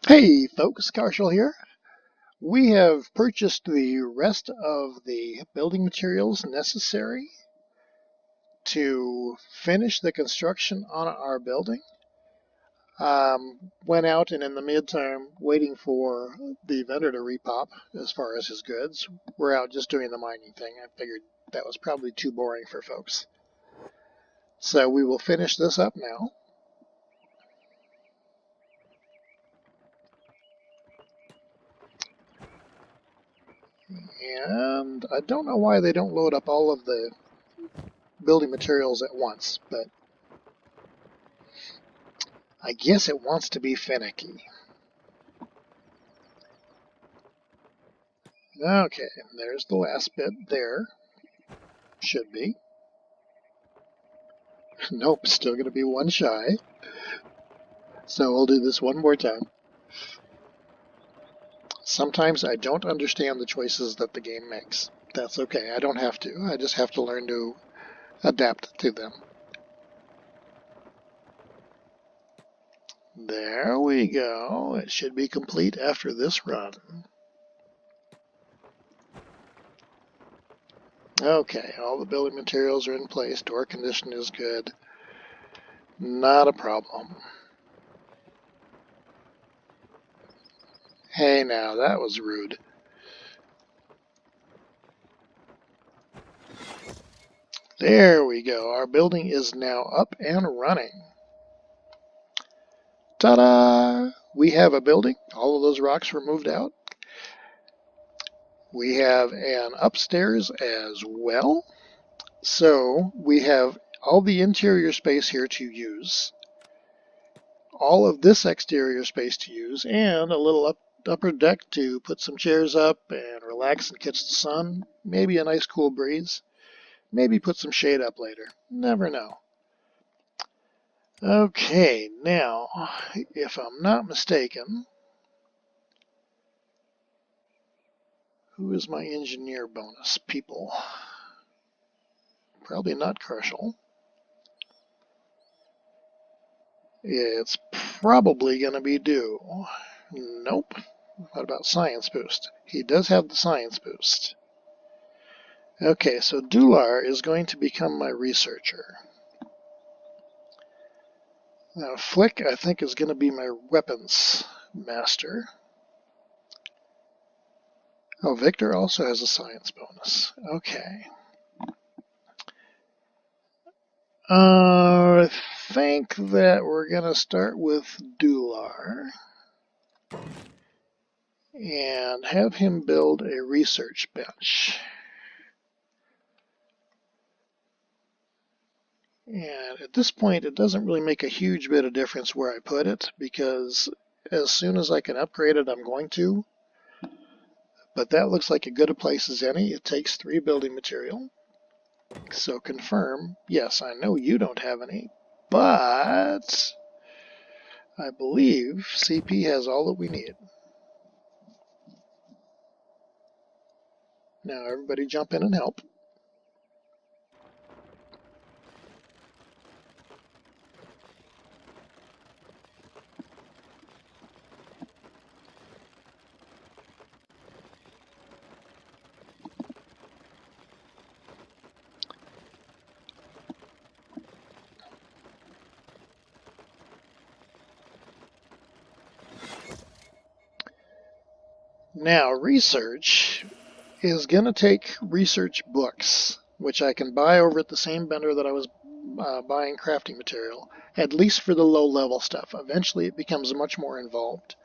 Hey folks, Karshel here. We have purchased the rest of the building materials necessary to finish the construction on our building. Went out and in the meantime, waiting for the vendor to repop as far as his goods. We're out just doing the mining thing. I figured that was probably too boring for folks. So we will finish this up now. And I don't know why they don't load up all of the building materials at once, but I guess it wants to be finicky. Okay, there's the last bit there. Should be. Nope, still going to be one shy. So we'll do this one more time. Sometimes I don't understand the choices that the game makes. That's okay, I don't have to. I just have to learn to adapt to them. There we go. It should be complete after this run. Okay, all the building materials are in place. Door condition is good. Not a problem. Hey now, that was rude. There we go. Our building is now up and running. Ta-da! We have a building. All of those rocks were moved out. We have an upstairs as well. So we have all the interior space here to use, all of this exterior space to use, and a little upper deck to put some chairs up and relax and catch the sun. Maybe a nice cool breeze. Maybe put some shade up later. Never know. Okay, now, if I'm not mistaken, who is my engineer bonus people? Probably not Karshel. It's probably going to be due. Nope. What about science boost? He does have the science boost. Okay, so Dular is going to become my researcher. Now, Flick, I think, is going to be my weapons master. Oh, Victor also has a science bonus. Okay. I think that we're going to start with Dular and have him build a research bench. And at this point, it doesn't really make a huge bit of difference where I put it, because as soon as I can upgrade it, I'm going to. But that looks like as good a place as any. It takes 3 building material. So confirm, yes, I know you don't have any, but I believe CP has all that we need. Now everybody jump in and help. Now research is going to take research books, which I can buy over at the same vendor that I was buying crafting material, at least for the low level stuff. Eventually it becomes much more involved.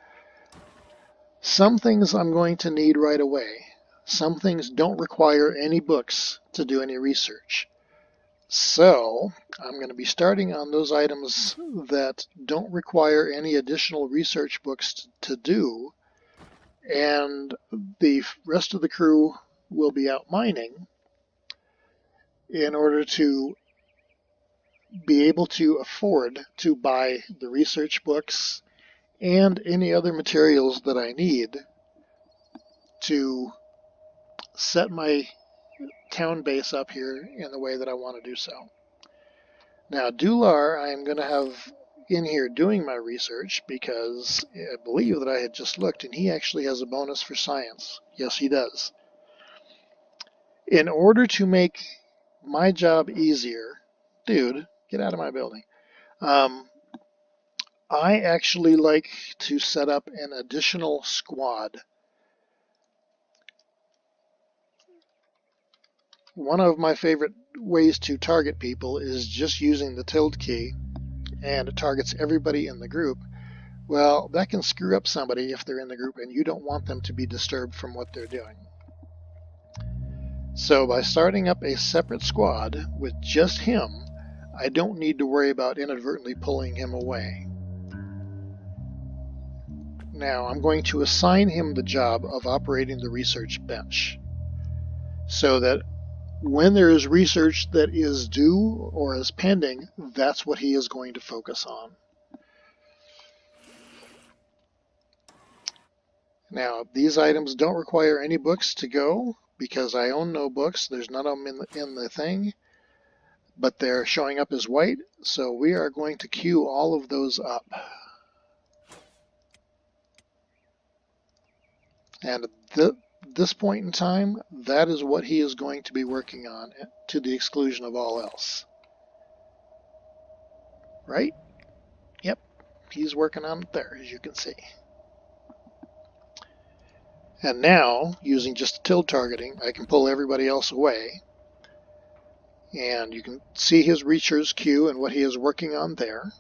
Some things I'm going to need right away. Some things don't require any books to do any research. So I'm going to be starting on those items that don't require any additional research books to do, and the rest of the crew will be out mining in order to be able to afford to buy the research books and any other materials that I need to set my town base up here in the way that I want to do so. Now, Dular, I'm going to have in here doing my research because I believe that I had just looked and he actually has a bonus for science. Yes, he does. In order to make my job easier, dude, get out of my building. I actually like to set up an additional squad. One of my favorite ways to target people is just using the tilde key, and it targets everybody in the group. Well, that can screw up somebody if they're in the group and you don't want them to be disturbed from what they're doing. So by starting up a separate squad with just him, I don't need to worry about inadvertently pulling him away. Now I'm going to assign him the job of operating the research bench, so that when there is research that is due or is pending, that's what he is going to focus on. Now, these items don't require any books to go because I own no books. There's none of them in the thing, but they're showing up as white, so we are going to queue all of those up. And at this point in time, that is what he is going to be working on, to the exclusion of all else. Right? Yep, he's working on it there, as you can see. And now, using just tilde targeting, I can pull everybody else away. And you can see his research queue and what he is working on there.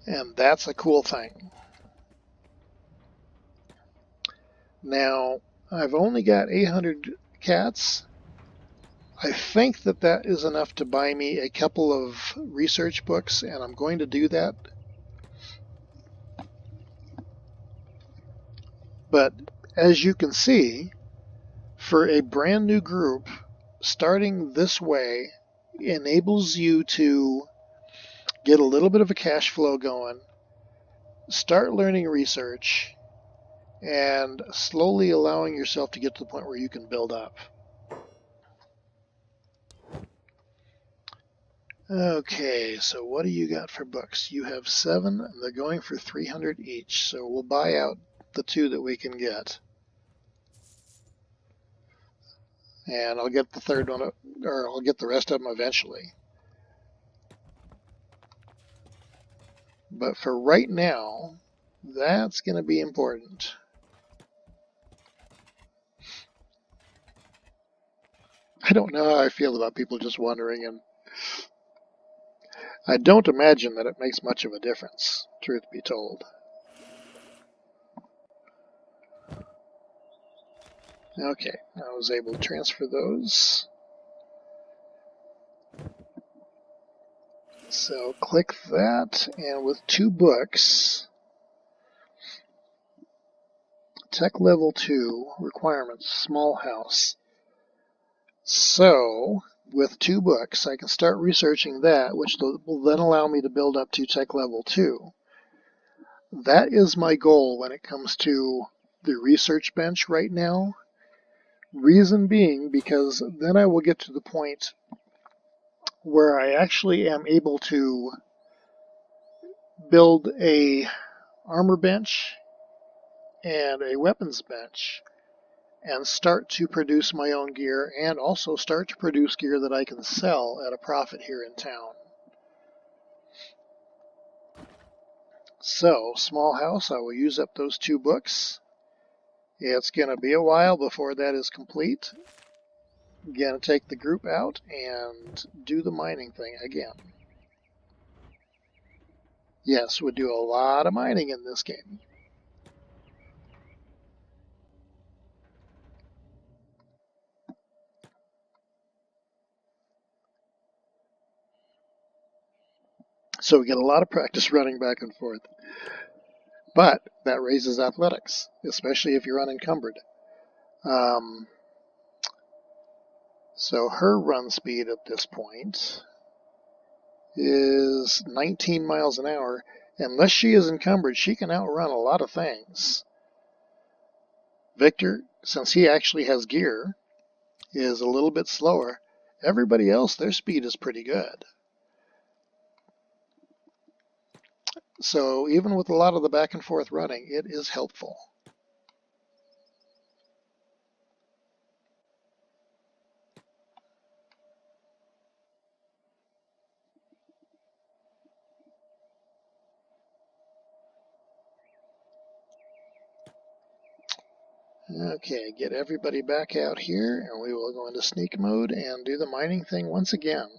And that's a cool thing. Now, I've only got 800 cats. I think that that is enough to buy me a couple of research books, and I'm going to do that. But as you can see, for a brand new group, starting this way enables you to get a little bit of a cash flow going, start learning research, and slowly allowing yourself to get to the point where you can build up. Okay, so what do you got for books? You have 7, and they're going for 300 each, so we'll buy out the 2 that we can get. And I'll get the third one, or I'll get the rest of them eventually. But for right now, that's going to be important. I don't know how I feel about people just wandering in. I don't imagine that it makes much of a difference, truth be told. Okay, I was able to transfer those. So click that, and with 2 books, Tech Level 2, requirements, small house. So, with 2 books, I can start researching that, which will then allow me to build up to Tech Level 2. That is my goal when it comes to the research bench right now. Reason being, because then I will get to the point where I actually am able to build a armor bench and a weapons bench and start to produce my own gear, and also start to produce gear that I can sell at a profit here in town. So, small house, I will use up those 2 books. It's going to be a while before that is complete. Going to take the group out and do the mining thing again. Yes, we do a lot of mining in this game. So we get a lot of practice running back and forth. But that raises athletics, especially if you're unencumbered. So her run speed at this point is 19 miles an hour. Unless she is encumbered, she can outrun a lot of things. Victor, since he actually has gear, is a little bit slower. Everybody else, their speed is pretty good. So even with a lot of the back and forth running, it is helpful. Okay, get everybody back out here, and we will go into sneak mode and do the mining thing once again.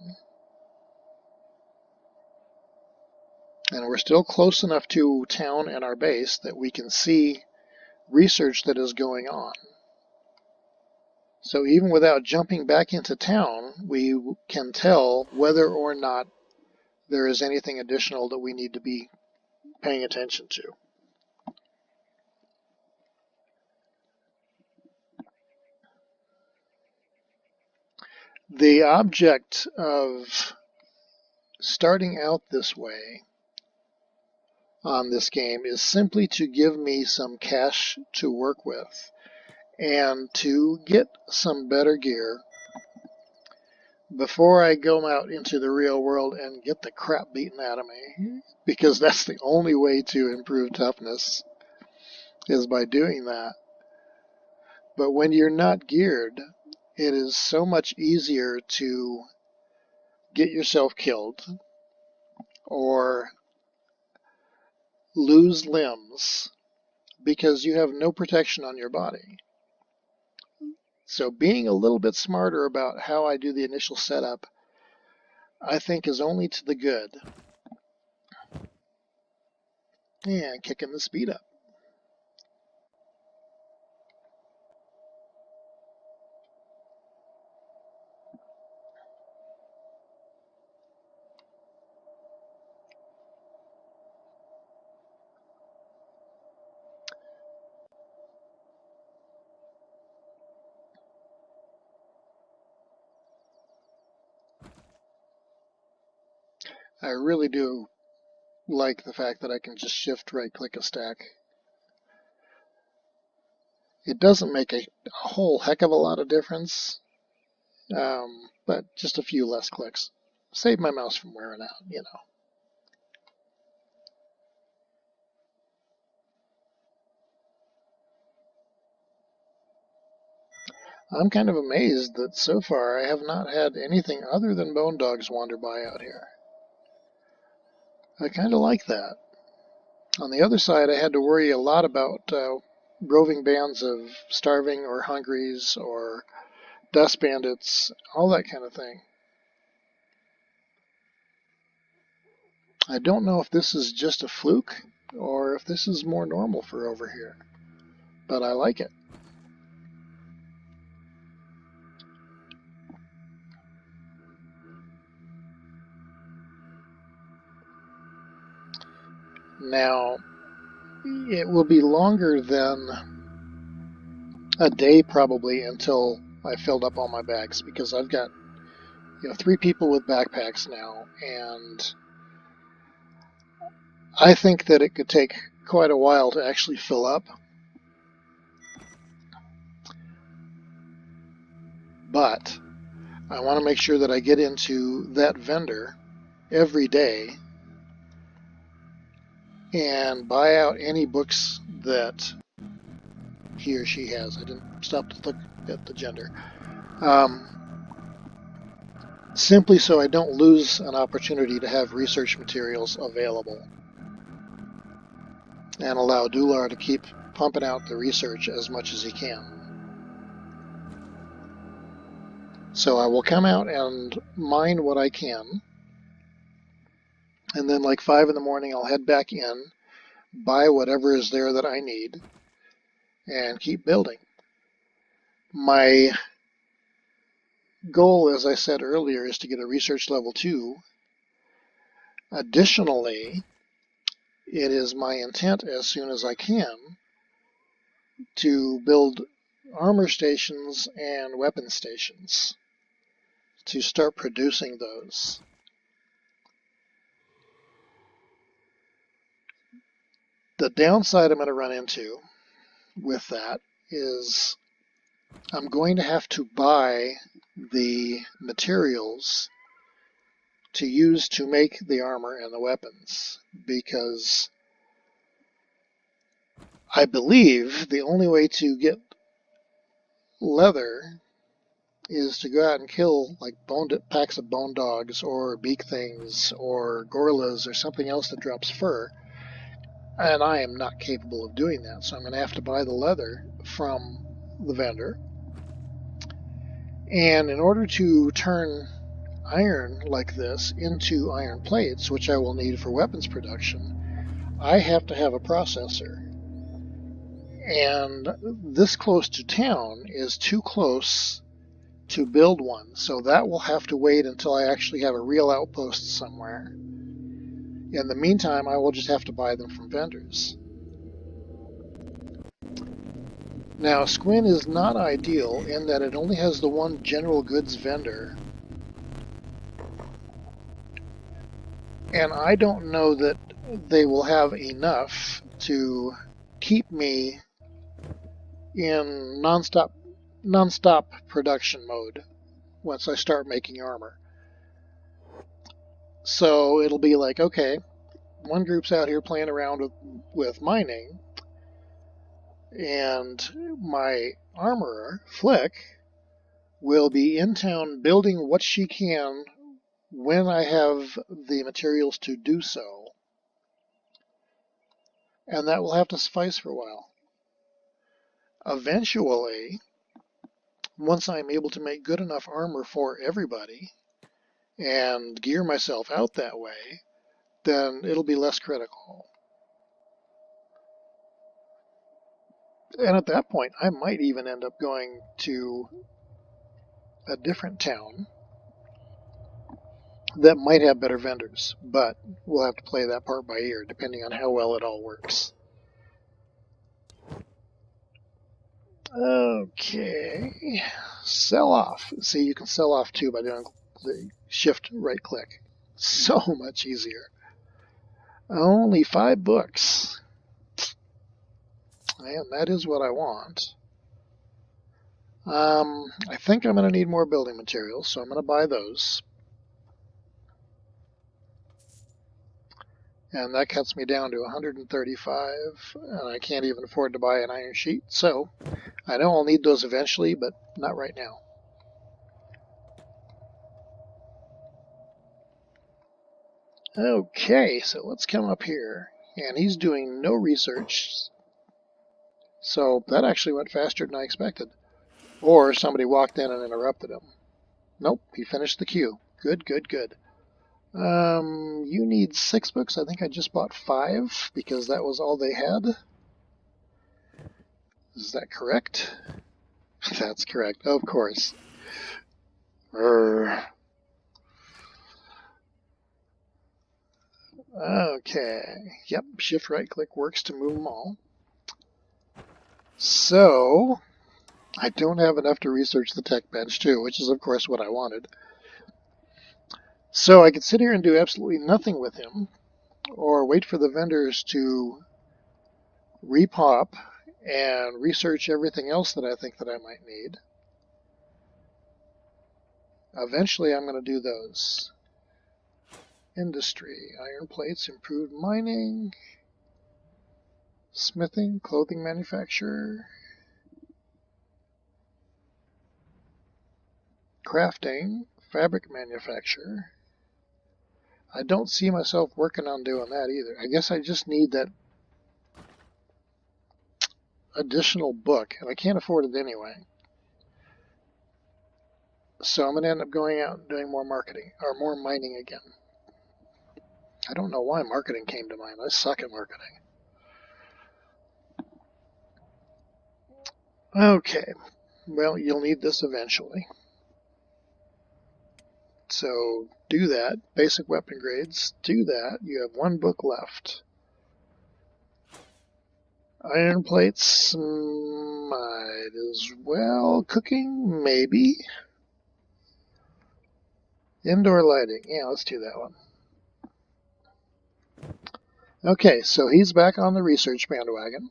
And we're still close enough to town and our base that we can see research that is going on. So even without jumping back into town, we can tell whether or not there is anything additional that we need to be paying attention to. The object of starting out this way on this game is simply to give me some cash to work with and to get some better gear before I go out into the real world and get the crap beaten out of me, because that's the only way to improve toughness, is by doing that. But when you're not geared, it is so much easier to get yourself killed or lose limbs because you have no protection on your body. So being a little bit smarter about how I do the initial setup, I think, is only to the good. And kicking the speed up. I really do like the fact that I can just shift right click a stack. It doesn't make a whole heck of a lot of difference, but just a few less clicks. Save my mouse from wearing out, you know. I'm kind of amazed that so far I have not had anything other than bone dogs wander by out here. I kind of like that. On the other side, I had to worry a lot about roving bands of starving or hungries or dust bandits, all that kind of thing. I don't know if this is just a fluke or if this is more normal for over here, but I like it. Now, it will be longer than a day probably until I filled up all my bags, because I've got 3 people with backpacks now, and I think that it could take quite a while to actually fill up. But I want to make sure that I get into that vendor every day and buy out any books that he or she has. I didn't stop to look at the gender. Simply so I don't lose an opportunity to have research materials available, and allow Dular to keep pumping out the research as much as he can. So I will come out and mine what I can, and then like 5 in the morning I'll head back in, buy whatever is there that I need, and keep building. My goal, as I said earlier, is to get a research level 2. Additionally, it is my intent, as soon as I can, to build armor stations and weapon stations, to start producing those. The downside I'm going to run into with that is I'm going to have to buy the materials to use to make the armor and the weapons, because I believe the only way to get leather is to go out and kill like packs of bone dogs or beak things or gorillas or something else that drops fur. And I am not capable of doing that, so I'm going to have to buy the leather from the vendor. And in order to turn iron like this into iron plates, which I will need for weapons production, I have to have a processor. And this close to town is too close to build one, so that will have to wait until I actually have a real outpost somewhere. In the meantime, I will just have to buy them from vendors. Now, Squin is not ideal in that it only has the one general goods vendor, and I don't know that they will have enough to keep me in non-stop production mode once I start making armor. So it'll be like, okay, one group's out here playing around with mining, and my armorer, Flick, will be in town building what she can when I have the materials to do so. And that will have to suffice for a while. Eventually, once I'm able to make good enough armor for everybody and gear myself out that way, then it'll be less critical. And at that point, I might even end up going to a different town that might have better vendors, but we'll have to play that part by ear, depending on how well it all works. Okay, sell off. See, you can sell off too by doing the shift right click. So much easier. Only 5 books. And that is what I want. I think I'm going to need more building materials, so I'm going to buy those. And that cuts me down to 135, and I can't even afford to buy an iron sheet, so I know I'll need those eventually, but not right now. Okay, so let's come up here, and he's doing no research, so that actually went faster than I expected. Or somebody walked in and interrupted him. Nope, he finished the queue. Good, good, good. You need 6 books. I think I just bought 5 because that was all they had. Is that correct? That's correct, of course. Okay, yep, shift right click works to move them all. So, I don't have enough to research the tech bench too, which is of course what I wanted. So I could sit here and do absolutely nothing with him, or wait for the vendors to repop and research everything else that I think that I might need. Eventually I'm going to do those. Industry, iron plates, improved mining, smithing, clothing manufacturer, crafting, fabric manufacturer. I don't see myself working on doing that either. I guess I just need that additional book, and I can't afford it anyway. So I'm going to end up going out and doing more marketing, or more mining again. I don't know why marketing came to mind. I suck at marketing. Okay, well, you'll need this eventually. So do that. Basic weapon grades, do that. You have 1 book left. Iron plates, might as well. Cooking, maybe. Indoor lighting, yeah, let's do that one. Okay, so he's back on the research bandwagon.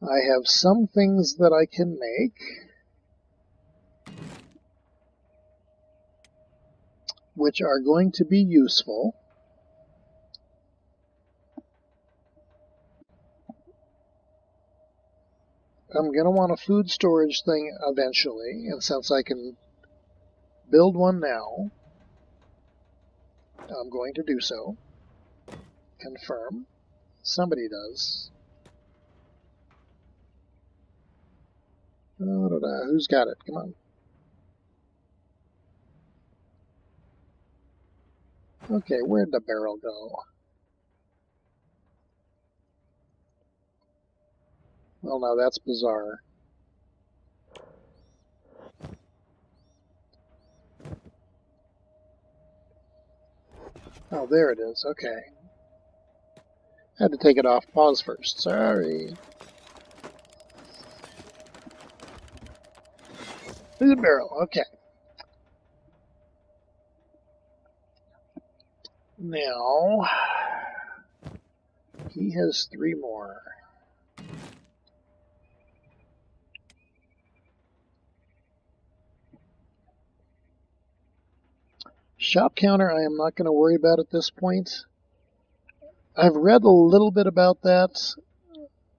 I have some things that I can make. which are going to be useful. I'm going to want a food storage thing eventually, and since I can build one now, I'm going to do so. Confirm. Somebody does. Who's got it? Come on. Okay, where'd the barrel go? Well, now that's bizarre. Oh, there it is. Okay. Had to take it off pause first. Sorry. There's a barrel. Okay. Now, he has 3 more. Shop counter I am not going to worry about at this point. I've read a little bit about that,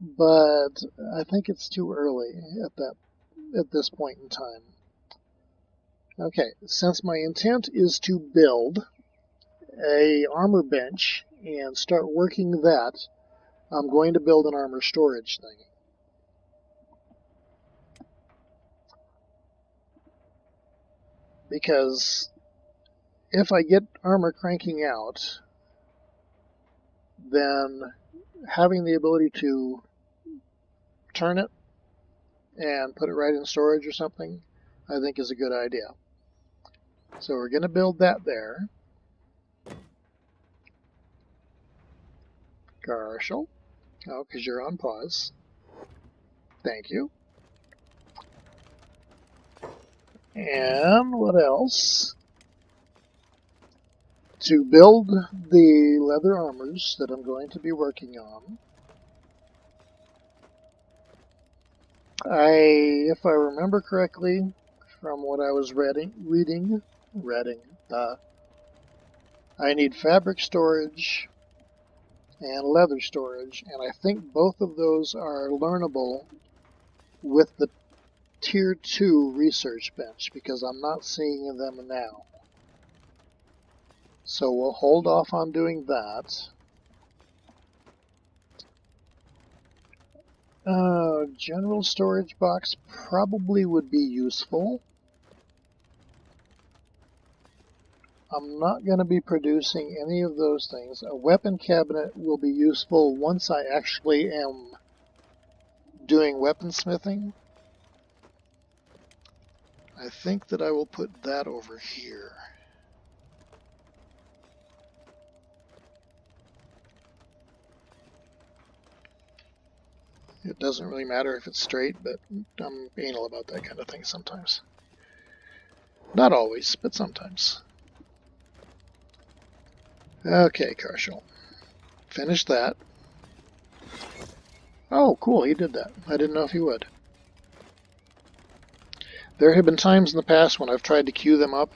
but I think it's too early at this point in time. Okay, since my intent is to build a armor bench and start working that, I'm going to build an armor storage thing. Because if I get armor cranking out, then having the ability to turn it and put it right in storage or something, I think is a good idea. So we're going to build that there. Karshel. Oh, because you're on pause. Thank you. And what else? To build the leather armors that I'm going to be working on, if I remember correctly from what I was reading, I need fabric storage and leather storage, and I think both of those are learnable with the Tier 2 research bench, because I'm not seeing them now. So we'll hold off on doing that. General storage box probably would be useful. I'm not going to be producing any of those things. A weapon cabinet will be useful once I actually am doing weaponsmithing. I think that I will put that over here. It doesn't really matter if it's straight, but I'm anal about that kind of thing sometimes. Not always, but sometimes. Okay, Karshel. Finish that. Oh, cool, he did that. I didn't know if he would. There have been times in the past when I've tried to queue them up,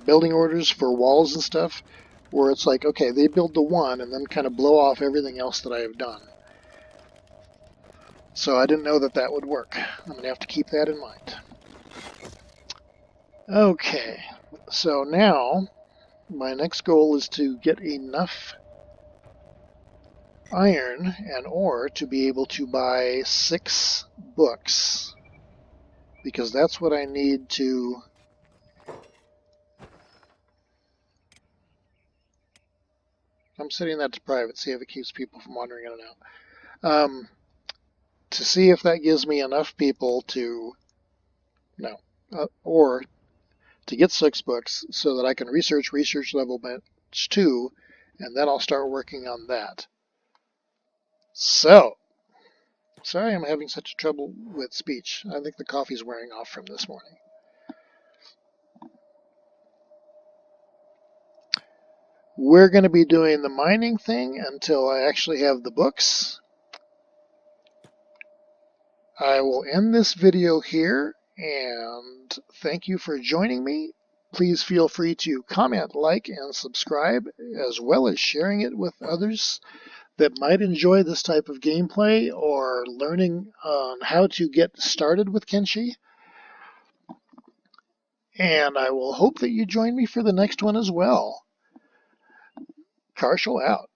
building orders for walls and stuff, where it's like, okay, they build the one and then kind of blow off everything else that I have done. So I didn't know that that would work. I'm going to have to keep that in mind. Okay, so now my next goal is to get enough iron and ore to be able to buy 6 books, because that's what I need to I'm setting that to private, see if it keeps people from wandering in and out. To see if that gives me enough people to or to get 6 books so that I can research level bench 2, and then I'll start working on that. So, sorry I'm having such trouble with speech. I think the coffee's wearing off from this morning. We're going to be doing the mining thing until I actually have the books. I will end this video here, and thank you for joining me. Please feel free to comment, like, and subscribe, as well as sharing it with others that might enjoy this type of gameplay or learning on how to get started with Kenshi. And I will hope that you join me for the next one as well. Karshel out.